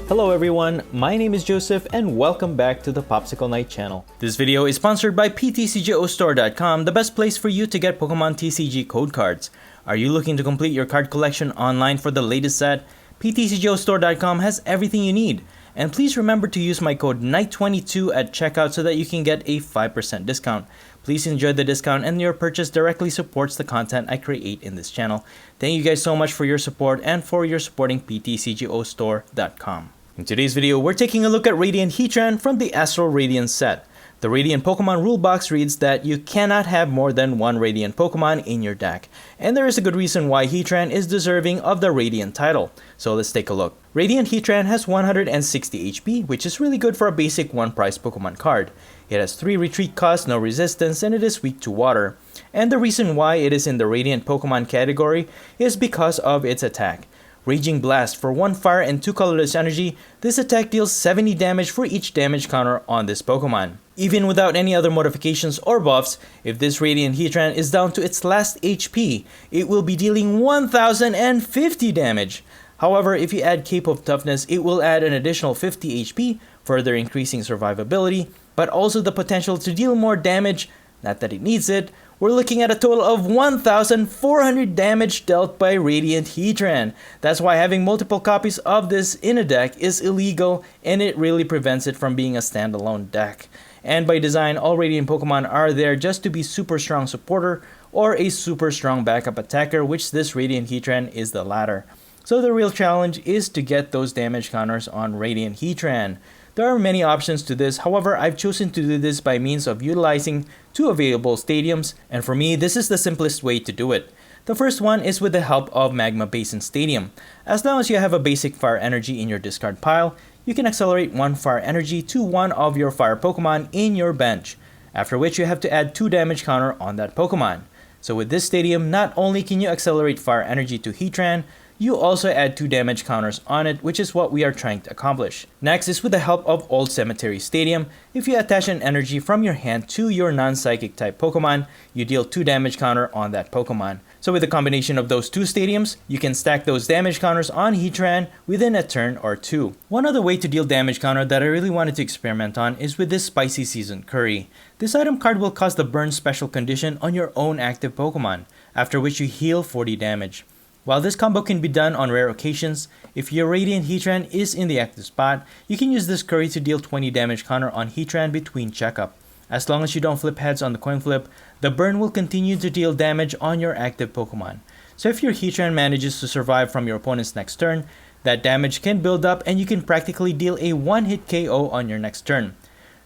Hello everyone, my name is Joseph and welcome back to the Popsicle Night channel. This video is sponsored by PTCGO the best place for you to get Pokemon TCG code cards. Are you looking to complete your card collection online for the latest set? PTCGO has everything you need. And please remember to use my code NIGHT22 at checkout so that you can get a 5% discount. Please enjoy the discount and your purchase directly supports the content I create in this channel. Thank you guys so much for your support and for your supporting PTCGO. In today's video, we're taking a look at Radiant Heatran from the ASTRAL RADIANCE set. The Radiant Pokemon rulebox reads that you cannot have more than one Radiant Pokemon in your deck. And there is a good reason why Heatran is deserving of the Radiant title. So let's take a look. Radiant Heatran has 160 HP, which is really good for a basic one-price Pokemon card. It has 3 retreat cost, no resistance, and it is weak to water. And the reason why it is in the Radiant Pokemon category is because of its attack. Raging Blast for 1 fire and 2 colorless energy, this attack deals 70 damage for each damage counter on this Pokemon. Even without any other modifications or buffs, if this Radiant Heatran is down to its last HP, it will be dealing 1050 damage. However, if you add Cape of Toughness, it will add an additional 50 HP, further increasing survivability, but also the potential to deal more damage, not that it needs it. We're looking at a total of 1,400 damage dealt by Radiant Heatran. That's why having multiple copies of this in a deck is illegal and it really prevents it from being a standalone deck. And by design, all Radiant Pokemon are there just to be super strong supporter or a super strong backup attacker, which this Radiant Heatran is the latter. So the real challenge is to get those damage counters on Radiant Heatran. There are many options to this, however, I've chosen to do this by means of utilizing 2 available stadiums, and for me, this is the simplest way to do it. The first one is with the help of Magma Basin Stadium. As long as you have a basic fire energy in your discard pile, you can accelerate 1 fire energy to one of your fire Pokemon in your bench, after which you have to add 2 damage counter on that Pokemon. So with this stadium, not only can you accelerate fire energy to Heatran, you also add 2 damage counters on it, which is what we are trying to accomplish. Next is with the help of Old Cemetery Stadium. If you attach an energy from your hand to your non-psychic type Pokemon, you deal 2 damage counter on that Pokemon. So with the combination of those 2 stadiums, you can stack those damage counters on Heatran within a turn or 2. One other way to deal damage counter that I really wanted to experiment on is with this Spicy Season Curry. This item card will cause the burn special condition on your own active Pokemon, after which you heal 40 damage. While this combo can be done on rare occasions, if your Radiant Heatran is in the active spot, you can use this curry to deal 20 damage counter on Heatran between checkup. As long as you don't flip heads on the coin flip, the burn will continue to deal damage on your active Pokemon. So if your Heatran manages to survive from your opponent's next turn, that damage can build up and you can practically deal a 1-hit KO on your next turn.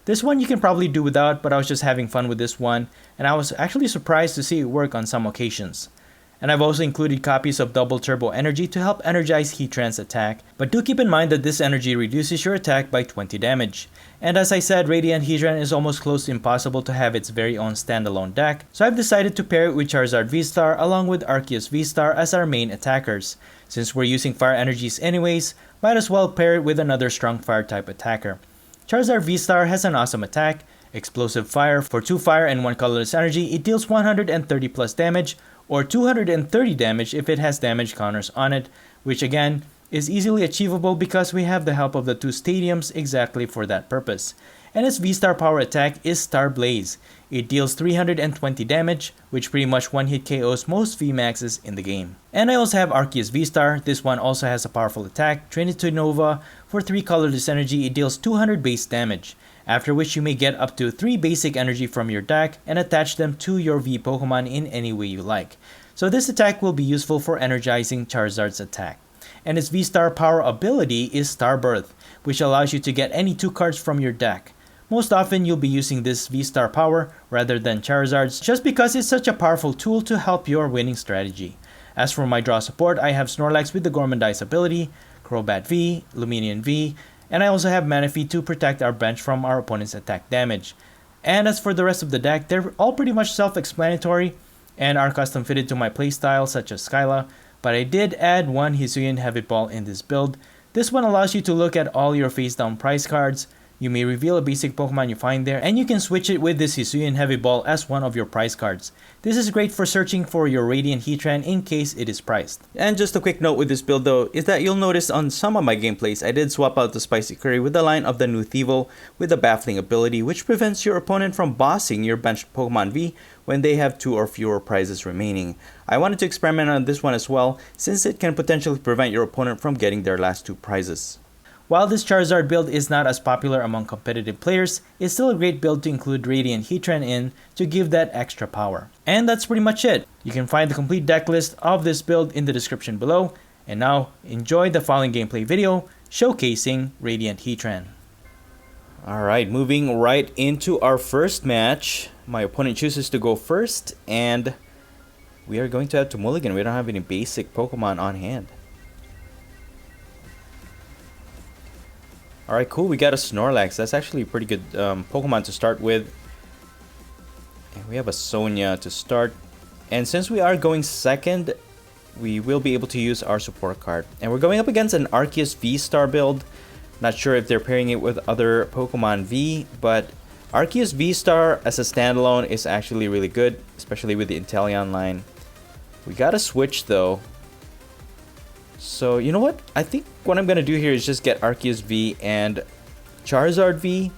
This one you can probably do without, but I was just having fun with this one, and I was actually surprised to see it work on some occasions. And I've also included copies of Double Turbo Energy to help energize Heatran's attack, but do keep in mind that this energy reduces your attack by 20 damage. And as I said, Radiant Heatran is almost close to impossible to have its very own standalone deck, so I've decided to pair it with Charizard VSTAR along with Arceus VSTAR as our main attackers. Since we're using fire energies anyways, might as well pair it with another strong fire type attacker. Charizard VSTAR has an awesome attack, Explosive Fire. For 2 fire and 1 colorless energy, it deals 130 plus damage, or 230 damage if it has damage counters on it, which again is easily achievable because we have the help of the 2 stadiums exactly for that purpose. And its V-Star power attack is Star Blaze. It deals 320 damage, which pretty much 1-hit KOs most VMAXs in the game. And I also have Arceus V-Star. This one also has a powerful attack, Trinity Nova. For 3 colorless energy, it deals 200 base damage, after which you may get up to 3 basic energy from your deck and attach them to your V Pokemon in any way you like. So this attack will be useful for energizing Charizard's attack. And its V-Star power ability is Star Birth, which allows you to get any 2 cards from your deck. Most often you'll be using this V-Star power rather than Charizard's just because it's such a powerful tool to help your winning strategy. As for my draw support, I have Snorlax with the Gormandize ability, Crobat V, Luminion V, and I also have Manaphy to protect our bench from our opponent's attack damage. And as for the rest of the deck, they're all pretty much self-explanatory and are custom fitted to my playstyle such as Skyla, but I did add 1 Hisuian Heavy Ball in this build. This one allows you to look at all your face down prize cards, You may reveal a basic Pokemon you find there, and you can switch it with this Hisuian Heavy Ball as one of your prize cards. This is great for searching for your Radiant Heatran in case it is priced. And just a quick note with this build though, is that you'll notice on some of my gameplays, I did swap out the Spicy Curry with the line of the new Thievul with the Baffling ability, which prevents your opponent from bossing your benched Pokemon V when they have 2 or fewer prizes remaining. I wanted to experiment on this one as well, since it can potentially prevent your opponent from getting their last 2 prizes. While this Charizard build is not as popular among competitive players, it's still a great build to include Radiant Heatran in to give that extra power. And that's pretty much it. You can find the complete deck list of this build in the description below. And now, enjoy the following gameplay video showcasing Radiant Heatran. Alright, moving right into our first match. My opponent chooses to go first, and we are going to have to mulligan. We don't have any basic Pokemon on hand. Alright, cool. We got a Snorlax. That's actually a pretty good Pokemon to start with. And we have a Sonia to start. And since we are going second, we will be able to use our support card. And we're going up against an Arceus VSTAR build. Not sure if they're pairing it with other Pokemon V, but Arceus VSTAR as a standalone is actually really good, especially with the Inteleon line. We got to switch though. So, you know what? I think what I'm going to do here is just get Arceus V and Charizard V.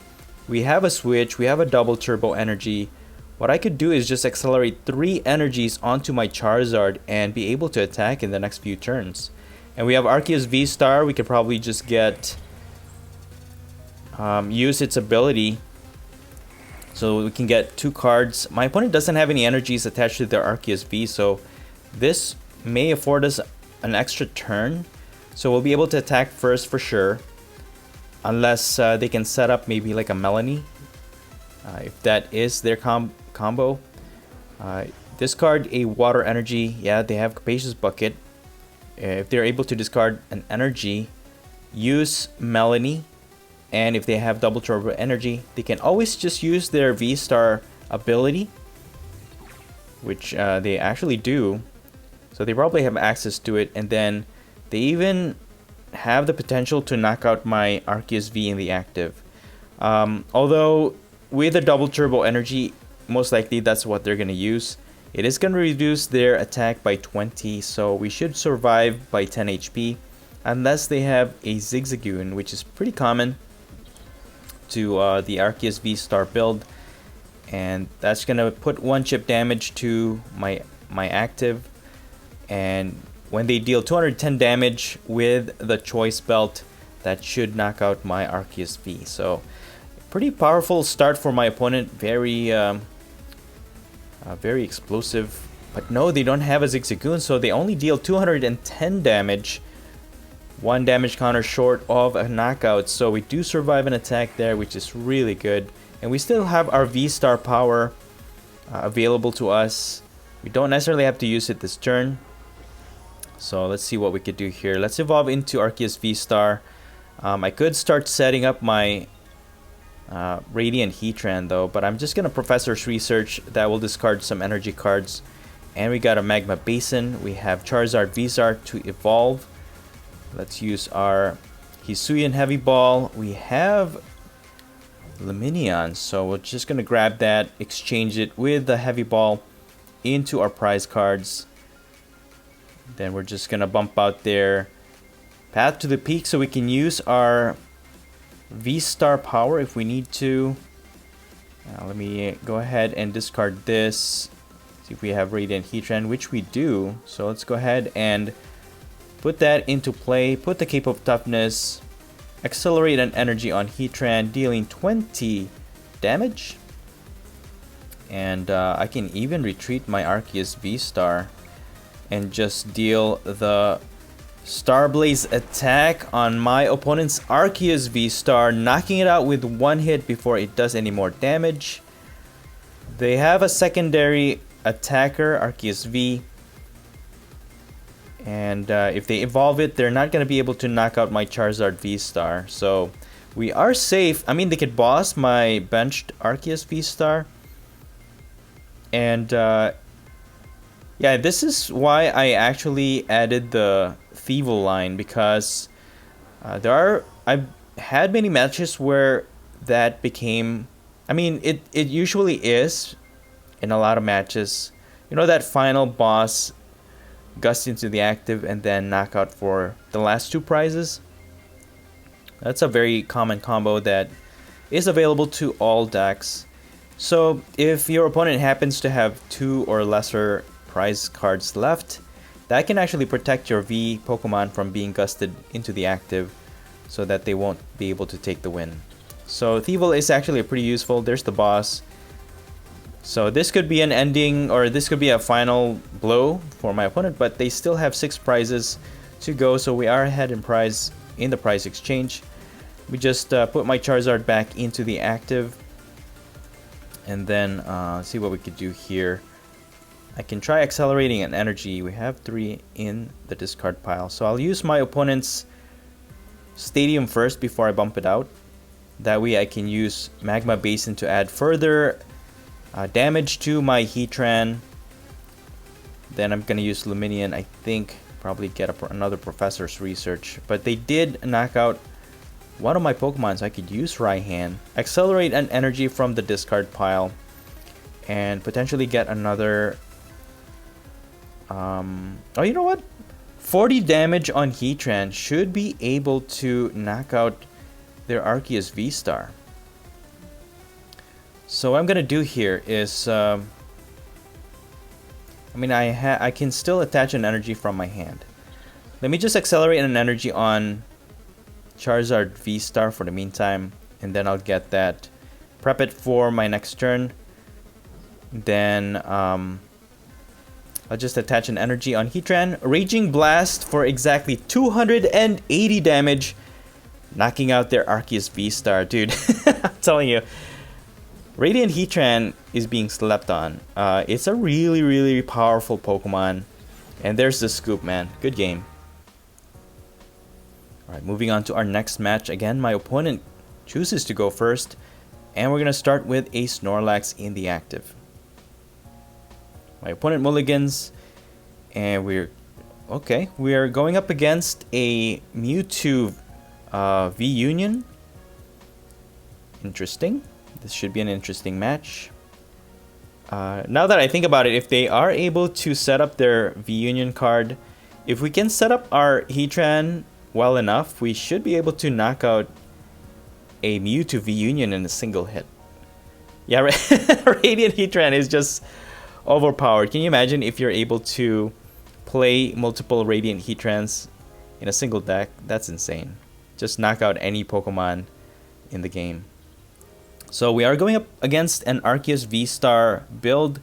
We have a switch. We have a double turbo energy. What I could do is just accelerate 3 energies onto my Charizard and be able to attack in the next few turns. And we have Arceus VSTAR. We could probably just get... use its ability. So we can get 2 cards. My opponent doesn't have any energies attached to their Arceus V. So this may afford us an extra turn, so we'll be able to attack first for sure, unless they can set up maybe like a Melanie, if that is their combo. Discard a water energy. Yeah, they have Capacious Bucket. If they're able to discard an energy, use Melanie, and if they have double turbo energy, they can always just use their V-Star ability, which they actually do. So they probably have access to it, and then they even have the potential to knock out my Arceus V in the active. Although with a double turbo energy, most likely that's what they're going to use. It is going to reduce their attack by 20, so we should survive by 10 HP, unless they have a Zigzagoon, which is pretty common to the Arceus VSTAR build. And that's going to put 1 chip damage to my active. And when they deal 210 damage with the Choice Belt, that should knock out my Arceus V. So, pretty powerful start for my opponent. Very explosive. But no, they don't have a Zigzagoon, so they only deal 210 damage. 1 damage counter short of a knockout. So we do survive an attack there, which is really good. And we still have our V-Star power available to us. We don't necessarily have to use it this turn. So let's see what we could do here. Let's evolve into Arceus VSTAR. I could start setting up my Radiant Heatran though, but I'm just going to Professor's Research. That will discard some energy cards. And we got a Magma Basin. We have Charizard VSTAR to evolve. Let's use our Hisuian Heavy Ball. We have Luminion, so we're just going to grab that, exchange it with the Heavy Ball into our prize cards. Then we're just going to bump out their Path to the Peak so we can use our V-Star power if we need to. Now, let me go ahead and discard this. See if we have Radiant Heatran, which we do. So let's go ahead and put that into play. Put the Cape of Toughness. Accelerate an energy on Heatran, dealing 20 damage. And I can even retreat my Arceus V-Star and just deal the Starblaze attack on my opponent's Arceus V-Star, knocking it out with 1 hit before it does any more damage. They have a secondary attacker, Arceus V. And if they evolve it, they're not going to be able to knock out my Charizard V-Star. So we are safe. I mean, they could boss my benched Arceus V-Star. And yeah, this is why I actually added the Thievul line, because I've had many matches where that became, I mean, it usually is in a lot of matches. You know, that final boss gust into the active and then knockout for the last 2 prizes. That's a very common combo that is available to all decks. So if your opponent happens to have 2 or lesser prize cards left, that can actually protect your V Pokemon from being gusted into the active so that they won't be able to take the win. So Thievul is actually pretty useful. There's the boss. So this could be an ending, or this could be a final blow for my opponent, but they still have 6 prizes to go, so we are ahead in the prize exchange. We just put my Charizard back into the active, and then see what we could do here. I can try accelerating an energy. We have 3 in the discard pile, so I'll use my opponent's Stadium first before I bump it out. That way I can use Magma Basin to add further damage to my Heatran. Then I'm gonna use Luminion, I think, probably get another Professor's Research. But they did knock out one of my Pokemon, so I could use Raihan, accelerate an energy from the discard pile, and potentially get another... oh, you know what? 40 damage on Heatran should be able to knock out their Arceus VSTAR. So what I'm gonna do here is, I mean, I can still attach an energy from my hand. Let me just accelerate an energy on Charizard VSTAR for the meantime, and then I'll get that, prep it for my next turn. Then I'll just attach an energy on Heatran, Raging Blast for exactly 280 damage, knocking out their Arceus VSTAR. Dude, I'm telling you, Radiant Heatran is being slept on. It's a really, really powerful Pokemon. And there's the scoop, man. Good game. Alright, moving on to our next match. Again, my opponent chooses to go first. And we're going to start with a Snorlax in the active. My opponent mulligans. And we're... okay, we are going up against a Mewtwo V-Union. Interesting. This should be an interesting match. Now that I think about it, if they are able to set up their V-Union card, if we can set up our Heatran well enough, we should be able to knock out a Mewtwo V-Union in a single hit. Yeah, Radiant Heatran is just overpowered. Can you imagine if you're able to play multiple Radiant Heatrans in a single deck? That's insane. Just knock out any Pokemon in the game. So we are going up against an Arceus VSTAR build,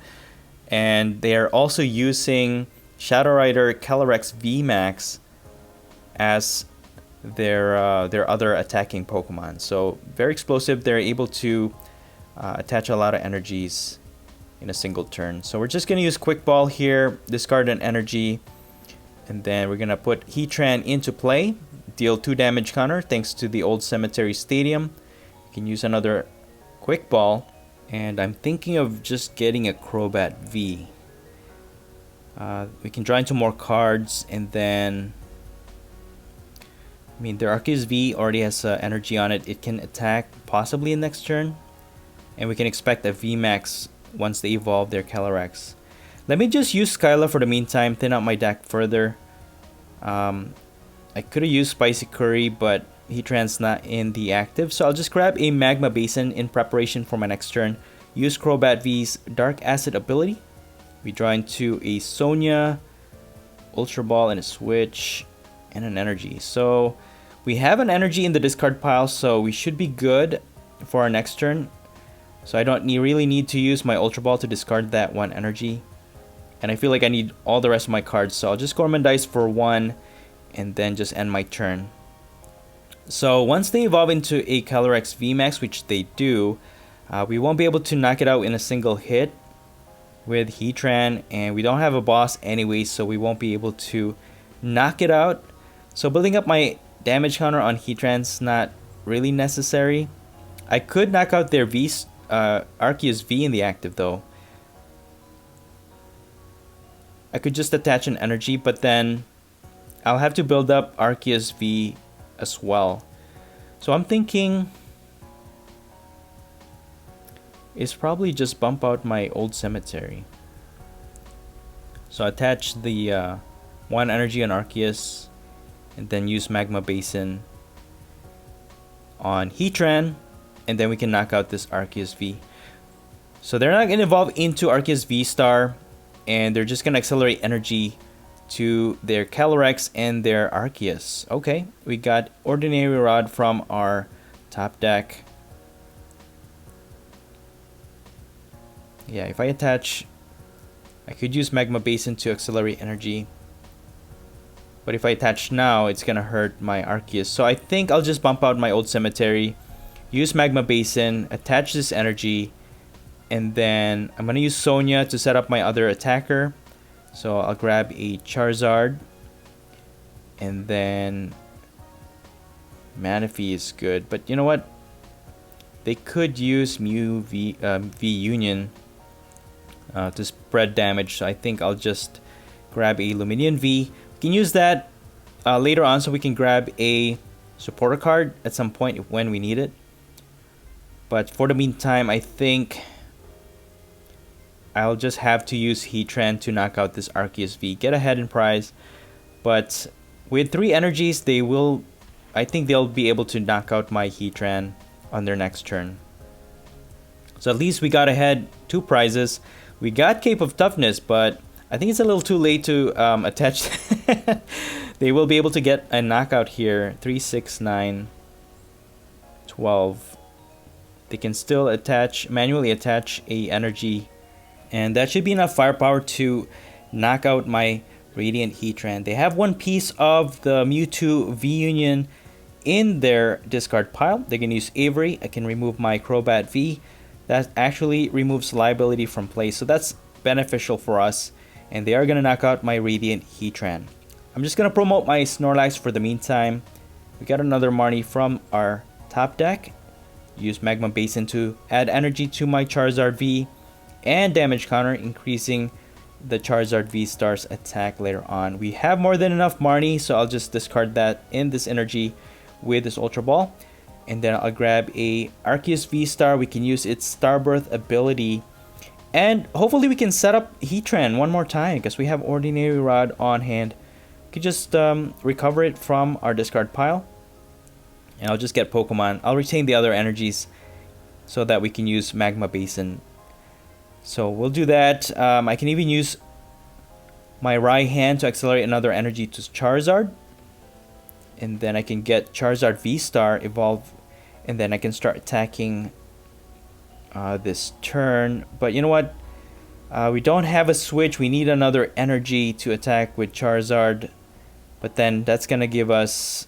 and they are also using Shadow Rider Calyrex VMAX as their other attacking Pokemon. So very explosive. They're able to attach a lot of energies in a single turn. So we're just going to use Quick Ball here, discard an energy, and then we're going to put Heatran into play, deal 2 damage counter thanks to the Old Cemetery Stadium. You can use another Quick Ball, and I'm thinking of just getting a Crobat V. We can draw into more cards, and then... I mean, their Arceus V already has energy on it. It can attack possibly in next turn, and we can expect a VMAX once they evolve their Calyrex. Let me just use Skyla for the meantime, thin out my deck further. I could have used Spicy Curry, but Heatran's not in the active, so I'll just grab a Magma Basin in preparation for my next turn. Use Crobat V's Dark Acid ability. We draw into a Sonia, Ultra Ball, and a Switch, and an energy. So we have an energy in the discard pile, so we should be good for our next turn. So I don't really need to use my Ultra Ball to discard that one energy. And I feel like I need all the rest of my cards, so I'll just Gormandize for 1 and then just end my turn. So once they evolve into a Calyrex VMAX, which they do, we won't be able to knock it out in a single hit with Heatran, and we don't have a boss anyway, so we won't be able to knock it out. So building up my damage counter on Heatran's not really necessary. I could knock out their Arceus V in the active though. I could just attach an energy, but then I'll have to build up Arceus V as well. So I'm thinking is probably just bump out my old cemetery. So attach the 1 energy on Arceus, and then use Magma Basin on Heatran, and then we can knock out this Arceus V. So they're not going to evolve into Arceus VSTAR, and they're just going to accelerate energy to their Calyrex and their Arceus. Okay, we got Ordinary Rod from our top deck. Yeah, if I attach, I could use Magma Basin to accelerate energy. But if I attach now, it's gonna hurt my Arceus. So I think I'll just bump out my old cemetery, use Magma Basin, attach this energy, and then I'm gonna use Sonia to set up my other attacker. So I'll grab a Charizard, and then Manaphy is good. But you know what? They could use Mew V Union to spread damage. So I think I'll just grab a Luminion V. We can use that later on, so we can grab a supporter card at some point when we need it. But for the meantime, I think I'll just have to use Heatran to knock out this Arceus V, get ahead in prize. But with 3 energies, I think they'll be able to knock out my Heatran on their next turn. So at least we got ahead 2 prizes. We got Cape of Toughness, but I think it's a little too late to attach. They will be able to get a knockout here. 3, 6, 9, 12. They can still manually attach a energy, and that should be enough firepower to knock out my Radiant Heatran. They have 1 piece of the Mewtwo V Union in their discard pile. They can use Avery. I can remove my Crobat V. That actually removes liability from play, so that's beneficial for us. And they are going to knock out my Radiant Heatran. I'm just going to promote my Snorlax for the meantime. We got another Marnie from our top deck. Use Magma Basin to add energy to my Charizard V and damage counter, increasing the Charizard VSTAR's attack later on. We have more than enough Marnie, so I'll just discard that in this energy with this Ultra Ball. And then I'll grab a Arceus VSTAR. We can use its Starbirth ability, and hopefully we can set up Heatran one more time because we have Ordinary Rod on hand. We could just recover it from our discard pile, and I'll just get Pokemon. I'll retain the other energies so that we can use Magma Basin. So we'll do that. I can even use my Raihan to accelerate another energy to Charizard. And then I can get Charizard VSTAR evolve, and then I can start attacking this turn. But you know what? We don't have a switch. We need another energy to attack with Charizard. But then that's going to give us...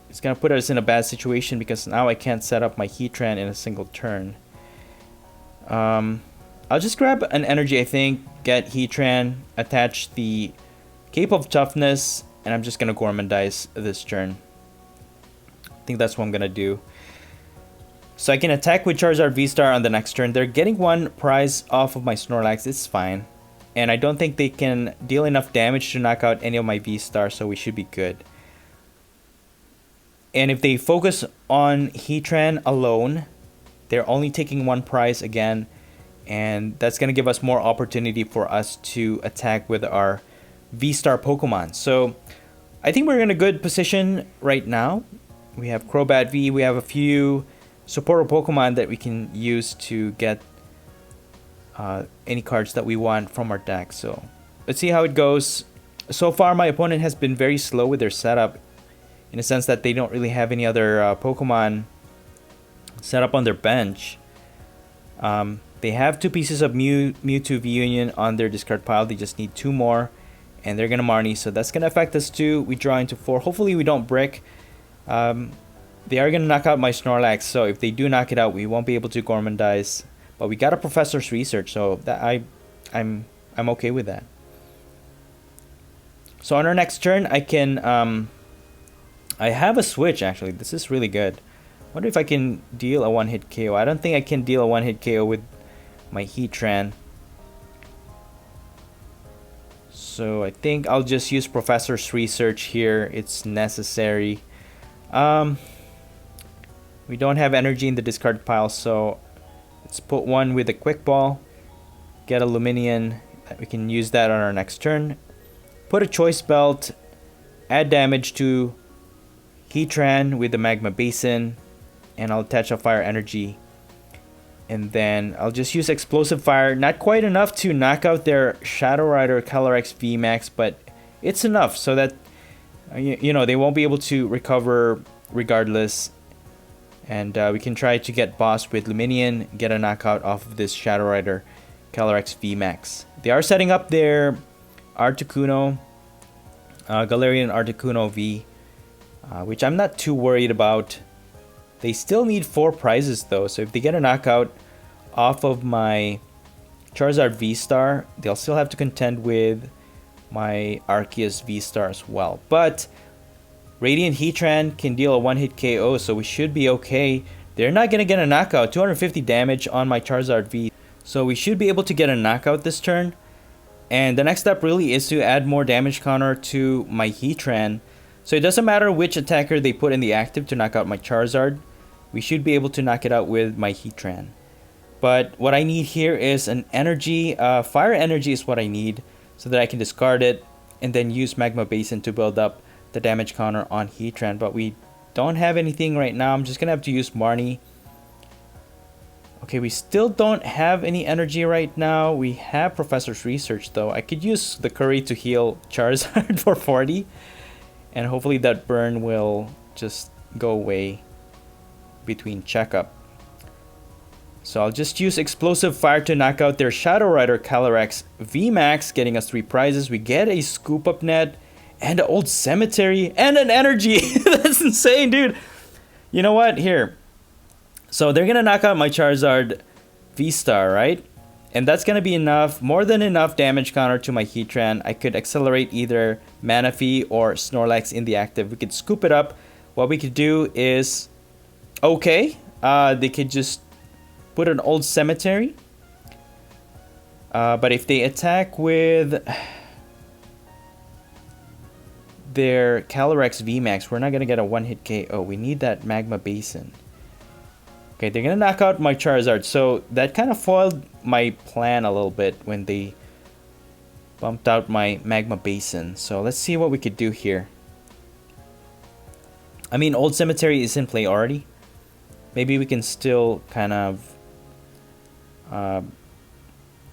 It's going to put us in a bad situation because now I can't set up my Heatran in a single turn. I'll just grab an energy, I think. Get Heatran, attach the Cape of Toughness, and I'm just going to Gormandize this turn. I think that's what I'm going to do. So I can attack with Charizard VSTAR on the next turn. They're getting 1 prize off of my Snorlax. It's fine. And I don't think they can deal enough damage to knock out any of my VSTAR, so we should be good. And if they focus on Heatran alone, they're only taking 1 prize again. And that's going to give us more opportunity for us to attack with our VSTAR Pokemon. So I think we're in a good position right now. We have Crobat V. We have a few supporter Pokemon that we can use to get any cards that we want from our deck. So let's see how it goes. So far, my opponent has been very slow with their setup, in a sense that they don't really have any other Pokemon set up on their bench. They have 2 pieces of Mewtwo V Union on their discard pile. They just need 2 more, and they're gonna Marnie, so that's gonna affect us too. We draw into 4. Hopefully we don't brick. They are gonna knock out my Snorlax, so if they do knock it out, we won't be able to Gormandize. But we got a Professor's Research, so that I'm okay with that. So on our next turn, I can I have a switch actually. This is really good. I wonder if I can deal a 1-hit KO. I don't think I can deal a 1-hit KO with my Heatran. So I think I'll just use Professor's Research here. It's necessary. We don't have energy in the discard pile, so Let's put one with a quick ball. Get a Luminion. We can use that on our next turn. Put a Choice Belt. Add damage to Heatran with the Magma Basin. And I'll attach a Fire Energy. And then I'll just use Explosive Fire. Not quite enough to knock out their Shadow Rider Calyrex VMAX, but it's enough so that you know, they won't be able to recover regardless. And we can try to get boss with Luminion, get a knockout off of this Shadow Rider Calyrex VMAX. They are setting up their Articuno, Galarian Articuno V, which I'm not too worried about. They still need 4 prizes though, so if they get a knockout off of my Charizard VSTAR, they'll still have to contend with my Arceus VSTAR as well. But Radiant Heatran can deal a one-hit KO, so we should be okay. They're not going to get a knockout. 250 damage on my Charizard V. So we should be able to get a knockout this turn. And the next step really is to add more damage counter to my Heatran. So it doesn't matter which attacker they put in the active to knock out my Charizard. We should be able to knock it out with my Heatran. But what I need here is an energy. Fire energy is what I need, so that I can discard it and then use Magma Basin to build up the damage counter on Heatran. But we don't have anything right now. I'm just gonna have to use Marnie. Okay, we still don't have any energy right now. We have Professor's Research though. I could use the Curry to heal Charizard for 40. And hopefully that burn will just go away between checkup. So I'll just use Explosive Fire to knock out their Shadow Rider Calyrex VMAX, getting us 3 prizes. We get a Scoop Up Net and an Old Cemetery and an Energy. That's insane, dude. You know what? Here. So they're going to knock out my Charizard VSTAR, right? And that's going to be enough, more than enough damage counter to my Heatran. I could accelerate either Manaphy or Snorlax in the active. We could scoop it up. What we could do is, okay, they could just put an Old Cemetery. But if they attack with their Calyrex VMAX, we're not going to get a one-hit KO. We need that Magma Basin. Okay, they're going to knock out my Charizard. So that kind of foiled my plan a little bit when they bumped out my Magma Basin. So let's see what we could do here. I mean, Old Cemetery is in play already. Maybe we can still kind of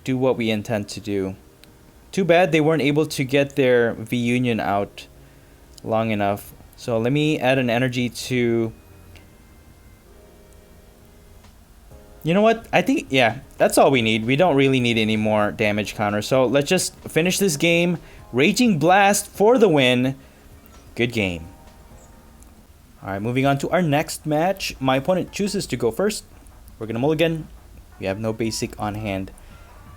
do what we intend to do. Too bad they weren't able to get their V-Union out long enough. So let me add an energy to... You know what? I think, yeah, that's all we need. We don't really need any more damage counter. So let's just finish this game. Raging Blast for the win. Good game. Alright, moving on to our next match. My opponent chooses to go first. We're going to mulligan. We have no basic on hand.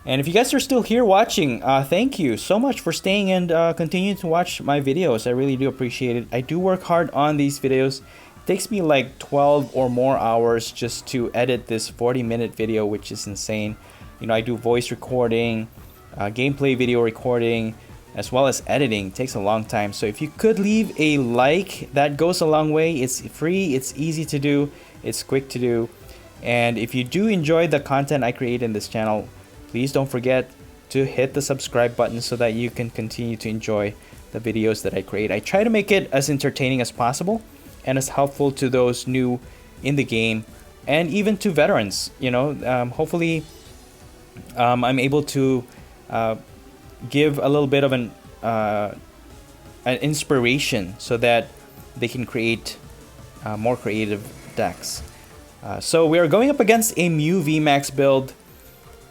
And if you guys are still here watching, thank you so much for staying and continuing to watch my videos. I really do appreciate it. I do work hard on these videos. It takes me like 12 or more hours just to edit this 40-minute video, which is insane. You know, I do voice recording, gameplay video recording, as well as editing. It takes a long time. So if you could leave a like, that goes a long way. It's free, it's easy to do, it's quick to do. And if you do enjoy the content I create in this channel, please don't forget to hit the subscribe button so that you can continue to enjoy the videos that I create. I try to make it as entertaining as possible and as helpful to those new in the game and even to veterans. You know, hopefully I'm able to give a little bit of an inspiration so that they can create more creative decks. So we are going up against a Mew VMAX build.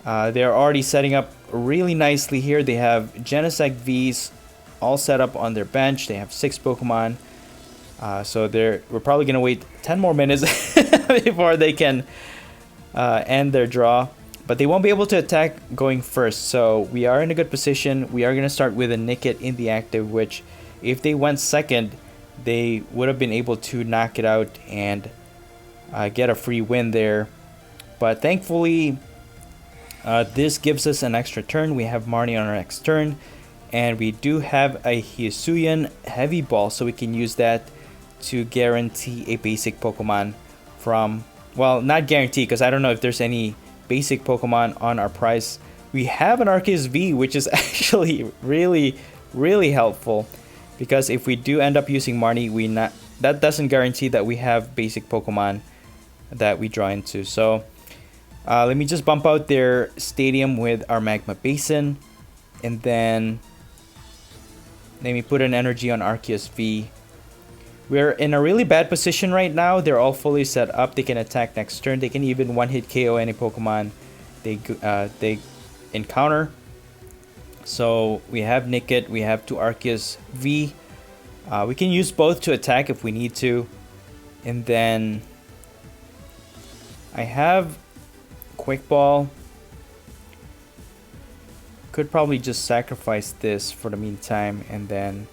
They're already setting up really nicely here. They have Genesect Vs all set up on their bench. They have 6 Pokemon. So we're probably going to wait 10 more minutes before they can end their draw. But they won't be able to attack going first. So we are in a good position. We are going to start with a Nickit in the active, which if they went second, they would have been able to knock it out and get a free win there. But thankfully, this gives us an extra turn. We have Marnie on our next turn. And we do have a Hisuian Heavy Ball, so we can use that to guarantee a basic Pokemon from... Well, not guarantee, because I don't know if there's any basic Pokemon on our prize. We have an Arceus V, which is actually really helpful, because if we do end up using Marnie, that doesn't guarantee that we have basic Pokemon that we draw into. So let me just bump out their stadium with our Magma Basin, and then let me put an energy on Arceus V. We're in a really bad position right now. They're all fully set up. They can attack next turn. They can even one-hit KO any Pokemon they encounter. So we have Nickit, we have two Arceus V. We can use both to attack if we need to. And then I have Quick Ball. Could probably just sacrifice this for the meantime and then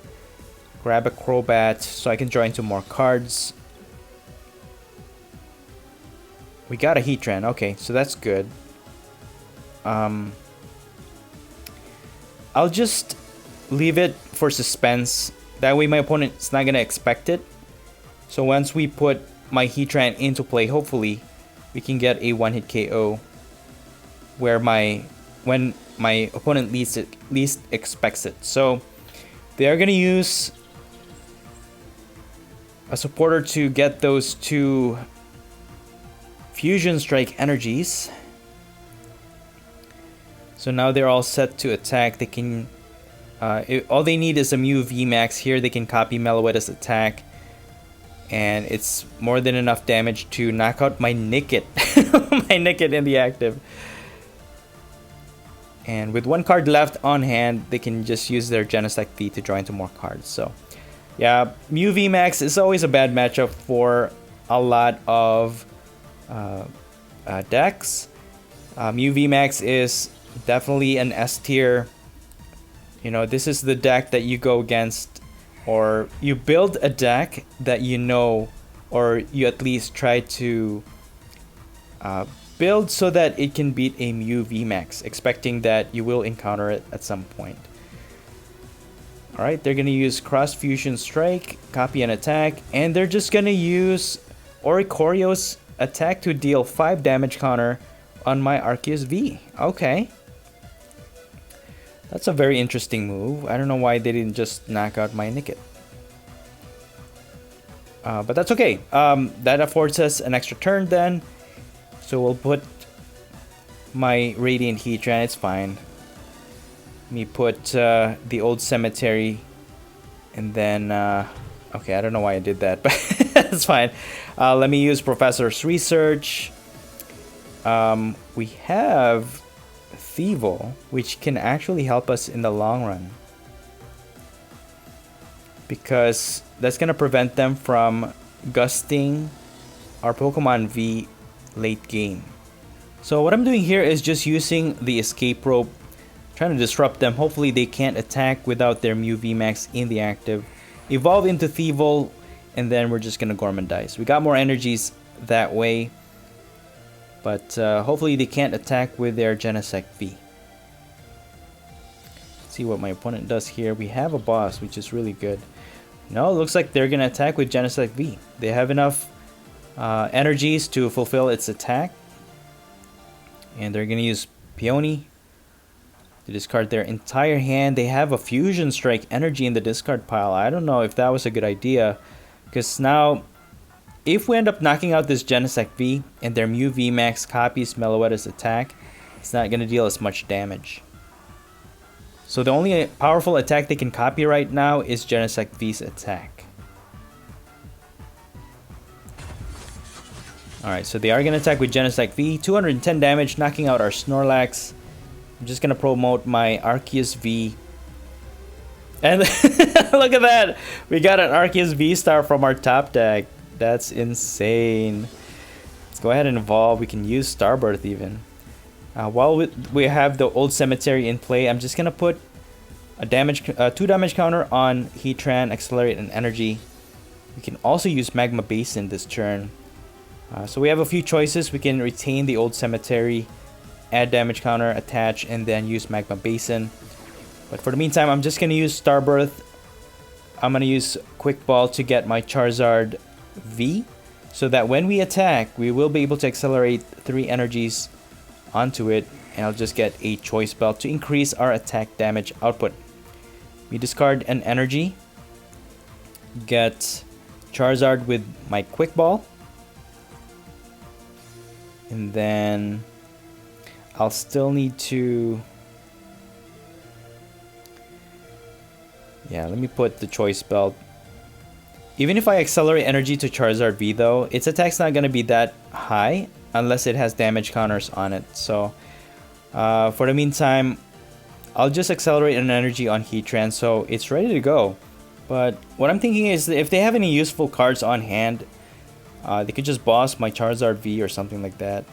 grab a Crobat so I can draw into more cards. We got a Heatran. Okay, so that's good. I'll just leave it for suspense. That way my opponent's not gonna expect it. So once we put my Heatran into play, hopefully we can get a one-hit KO where when my opponent least expects it. So they are gonna use a supporter to get those two Fusion Strike energies. So now they're all set to attack. They can all they need is a Mew VMAX here. They can copy Meloetta's attack, and it's more than enough damage to knock out my Nickit. My Nickit in the active. And with one card left on hand, they can just use their Genesect V to draw into more cards. So yeah, Mew VMAX is always a bad matchup for a lot of decks. Mew VMAX is definitely an S tier. You know, this is the deck that you go against, or you build a deck that you know, or you at least try to build so that it can beat a Mew VMAX, expecting that you will encounter it at some point. Alright, they're going to use Cross Fusion Strike, copy and attack, and they're just going to use Oricorio's attack to deal 5 damage counter on my Arceus V. Okay. That's a very interesting move. I don't know why they didn't just knock out my Nickit. But that's okay. That affords us an extra turn then. So we'll put my Radiant Heatran. It's fine. Let me put the Old Cemetery. And then... okay, I don't know why I did that, but it's fine. Let me use Professor's Research. We have Thievul, which can actually help us in the long run, because that's going to prevent them from gusting our Pokemon V late game. So what I'm doing here is just using the Escape Rope, trying to disrupt them. Hopefully they can't attack without their Mew VMAX in the active. Evolve into Thievul, and then we're just going to Gormandize. We got more energies that way. But hopefully they can't attack with their Genesect V. Let's see what my opponent does here. We have a boss, which is really good. No, it looks like they're going to attack with Genesect V. They have enough energies to fulfill its attack. And they're going to use Peony to discard their entire hand. They have a Fusion Strike energy in the discard pile. I don't know if that was a good idea, because now, if we end up knocking out this Genesect V and their Mew VMAX copies Meloetta's attack, it's not going to deal as much damage. So the only powerful attack they can copy right now is Genesect V's attack. Alright, so they are going to attack with Genesect V. 210 damage, knocking out our Snorlax. I'm just going to promote my Arceus V. And look at that! We got an Arceus VSTAR from our top deck. That's insane. Let's go ahead and evolve. We can use Starbirth even. While we have the Old Cemetery in play, I'm just gonna put a 2 damage counter on Heatran, Accelerate, and Energy. We can also use Magma Basin this turn. So we have a few choices. We can retain the Old Cemetery, add damage counter, attach, and then use Magma Basin. But for the meantime, I'm just gonna use Starbirth. I'm gonna use Quick Ball to get my Charizard V, so that when we attack, we will be able to accelerate 3 energies onto it, and I'll just get a Choice Belt to increase our attack damage output. We discard an energy, get Charizard with my Quick Ball, and then I'll still need to... yeah, let me put the Choice Belt. Even if I accelerate energy to Charizard V though, its attack's not going to be that high unless it has damage counters on it. So for the meantime, I'll just accelerate an energy on Heatran so it's ready to go. But what I'm thinking is that if they have any useful cards on hand, they could just boss my Charizard V or something like that.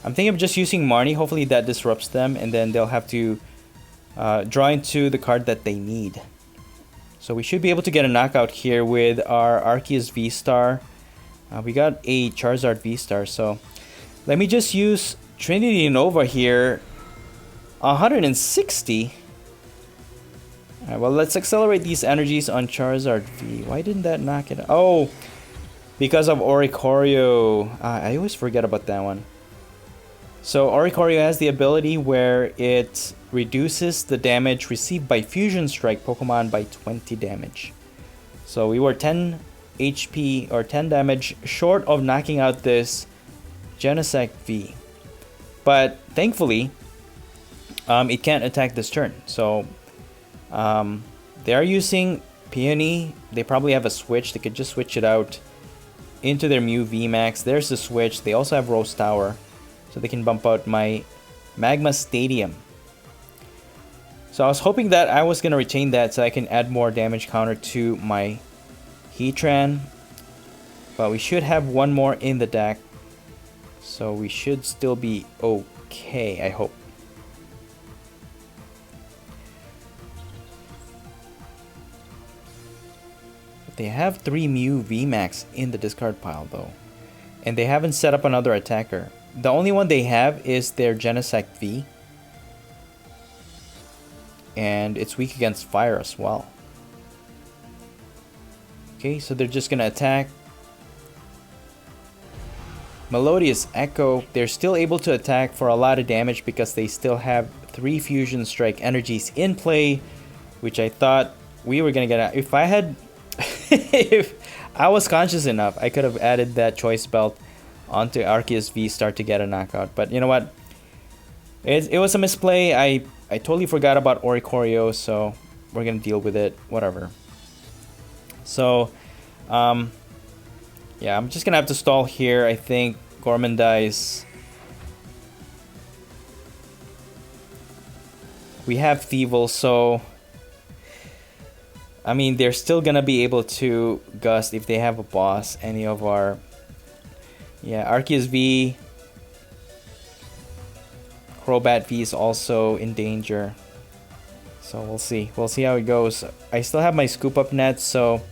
I'm thinking of just using Marnie. Hopefully that disrupts them, and then they'll have to draw into the card that they need. So we should be able to get a knockout here with our Arceus VSTAR. We got a Charizard VSTAR, so let me just use Trinity Nova here. 160. Alright, well, let's accelerate these energies on Charizard V. Why didn't that knock it? Oh, because of Oricorio. I always forget about that one. So Oricorio has the ability where it reduces the damage received by Fusion Strike Pokemon by 20 damage. So we were 10 HP or 10 damage short of knocking out this Genesect V. But thankfully, it can't attack this turn. So they are using Peony. They probably have a switch. They could just switch it out into their Mew VMAX. There's the switch. They also have Rose Tower, so they can bump out my Magma Stadium. So I was hoping that I was going to retain that so I can add more damage counter to my Heatran. But we should have one more in the deck, so we should still be okay, I hope. They have 3 Mew VMAX in the discard pile though, and they haven't set up another attacker. The only one they have is their Genesect V, and it's weak against fire as well. Okay, so they're just gonna attack. Melodious Echo, they're still able to attack for a lot of damage because they still have 3 Fusion Strike energies in play, which I thought we were gonna get out. If I had if I was conscious enough, I could have added that Choice Belt onto Arceus VSTAR to get a knockout. But you know what? It was a misplay. I totally forgot about Oricorio, so we're gonna deal with it. Whatever. So, yeah, I'm just gonna have to stall here. I think Gorman dies. We have Thievul, so I mean, they're still gonna be able to gust if they have a boss. Any of our... yeah, Arceus V. Crobat V is also in danger. So we'll see. We'll see how it goes. I still have my Scoop Up Net, so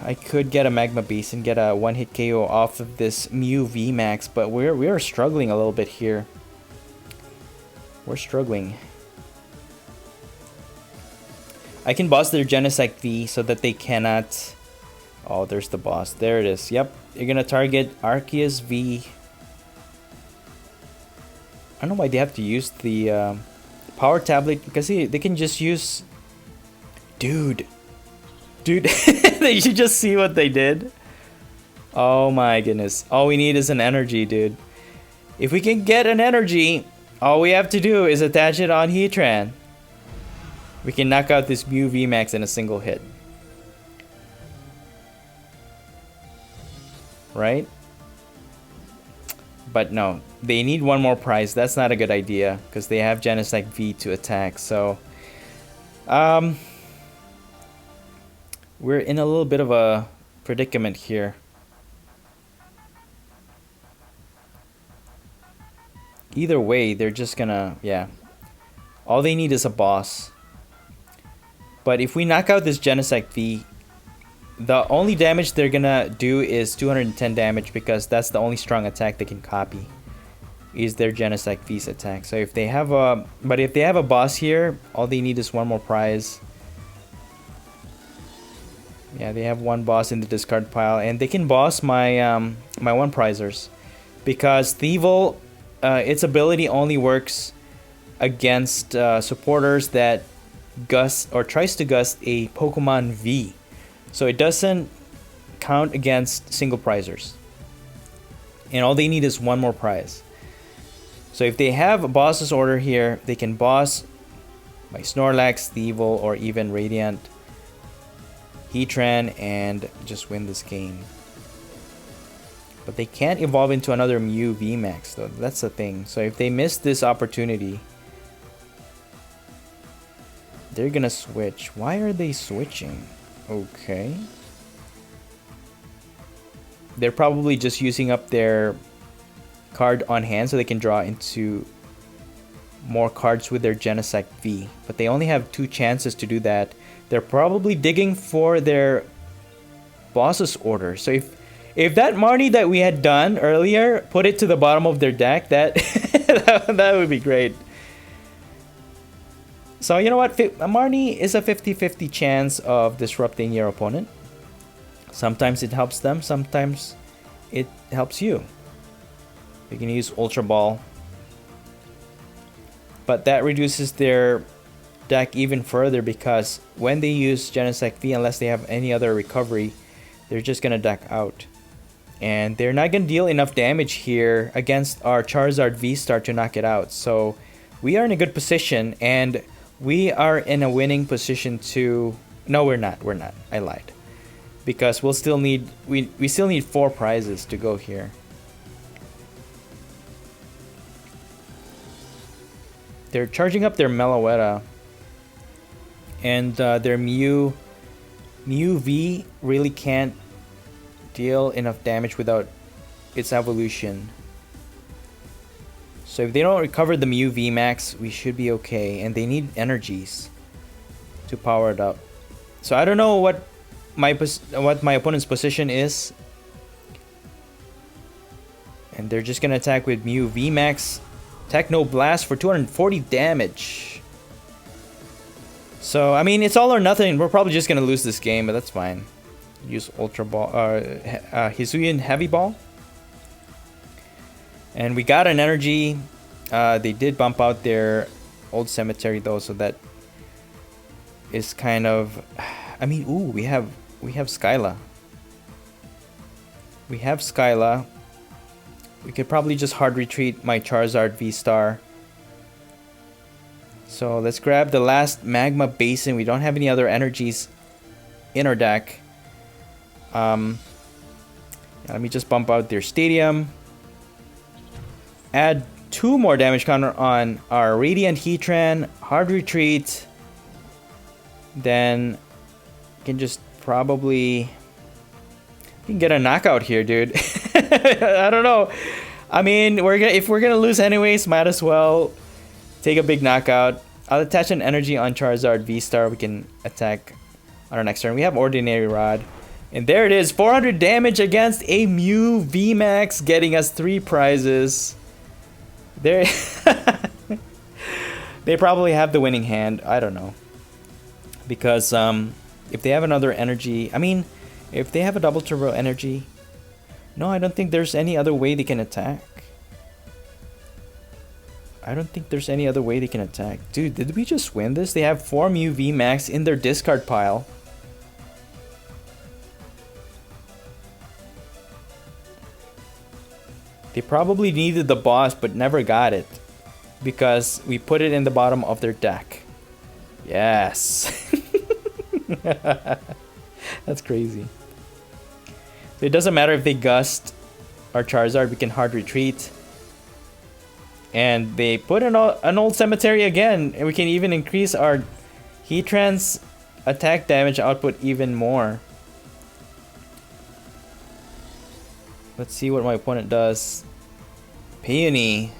I could get a Magma Beast and get a one-hit KO off of this Mew VMAX, but we are struggling a little bit here. We're struggling. I can boss their Genesect V so that they cannot... oh, there's the boss. There it is. Yep. You're going to target Arceus V. I don't know why they have to use the power tablet, because they can just use... Dude. They should just see what they did. Oh my goodness. All we need is an energy, dude. If we can get an energy, all we have to do is attach it on Heatran. We can knock out this Mew VMAX in a single hit. Right? But no, they need one more prize. That's not a good idea because they have Genesect V to attack. So, we're in a little bit of a predicament here. Either way, they're just gonna, yeah. All they need is a boss. But if we knock out this Genesect V, the only damage they're gonna do is 210 damage because that's the only strong attack they can copy, is their Genesect V's attack. So if they have a, but if they have a boss here, all they need is one more prize. Yeah, they have one boss in the discard pile, and they can boss my my one prizers because Thievul its ability only works against supporters that gust or tries to gust a Pokemon V. So it doesn't count against single prizers. And all they need is one more prize. So if they have a boss's order here, they can boss by Snorlax, Thievul, or even Radiant Heatran and just win this game. But they can't evolve into another Mew VMAX though. That's the thing. So if they miss this opportunity, they're gonna switch. Why are they switching? Okay. They're probably just using up their card on hand so they can draw into more cards with their Genesect V. But they only have 2 chances to do that. They're probably digging for their boss's order. So if that Marnie that we had done earlier, put it to the bottom of their deck, that that would be great. So you know what? Marnie is a 50-50 chance of disrupting your opponent. Sometimes it helps them, sometimes it helps you. You can use Ultra Ball. But that reduces their deck even further because when they use Genesect V, unless they have any other recovery, they're just going to deck out. And they're not going to deal enough damage here against our Charizard VSTAR to knock it out. So we are in a good position and we are in a winning position to... No, we're not. I lied. Because we'll still need... We still need 4 prizes to go here. They're charging up their Meloetta. And their Mew V really can't deal enough damage without its evolution. So if they don't recover the Mew VMAX, we should be okay. And they need energies to power it up. So I don't know what my opponent's position is. And they're just gonna attack with Mew VMAX. Techno Blast for 240 damage. So I mean, it's all or nothing. We're probably just gonna lose this game, but that's fine. Use Ultra Ball, Hisuian Heavy Ball. And we got an energy. They did bump out their old cemetery though, so that is kind of... I mean, ooh, we have Skyla. We have Skyla. We could probably just hard retreat my Charizard VSTAR. So let's grab the last Magma Basin. We don't have any other energies in our deck. Let me just bump out their Stadium. Add 2 more damage counter on our Radiant Heatran. Hard retreat. Then you can just probably... You can get a knockout here, dude. I don't know. I mean, if we're gonna lose anyways, might as well take a big knockout. I'll attach an energy on Charizard VSTAR. We can attack on our next turn. We have Ordinary Rod. And there it is. 400 damage against a Mew VMAX, getting us 3 prizes. There. They probably have the winning hand. I don't know. Because if they have another energy... I mean... If they have a double turbo energy, no, I don't think there's any other way they can attack. I don't think there's any other way they can attack. Dude, did we just win this? They have 4 Mew VMAX in their discard pile. They probably needed the boss but never got it because we put it in the bottom of their deck. Yes. That's crazy. So it doesn't matter if they gust our Charizard, we can hard retreat. And they put an old cemetery again, and we can even increase our Heatran's attack damage output even more. Let's see what my opponent does. Peony.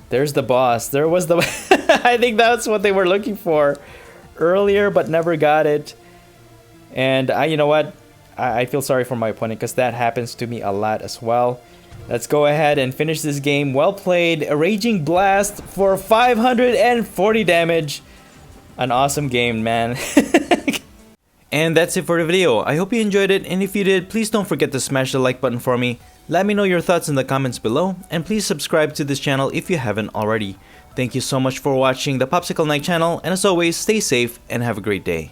There's the boss. There was the... I think that's what they were looking for earlier, but never got it. And you know what? I feel sorry for my opponent because that happens to me a lot as well. Let's go ahead and finish this game. Well played. A Raging Blast for 540 damage. An awesome game, man. And that's it for the video. I hope you enjoyed it, and if you did, please don't forget to smash the like button for me. Let me know your thoughts in the comments below, and please subscribe to this channel if you haven't already. Thank you so much for watching the Popsicle Night channel, and as always, stay safe and have a great day.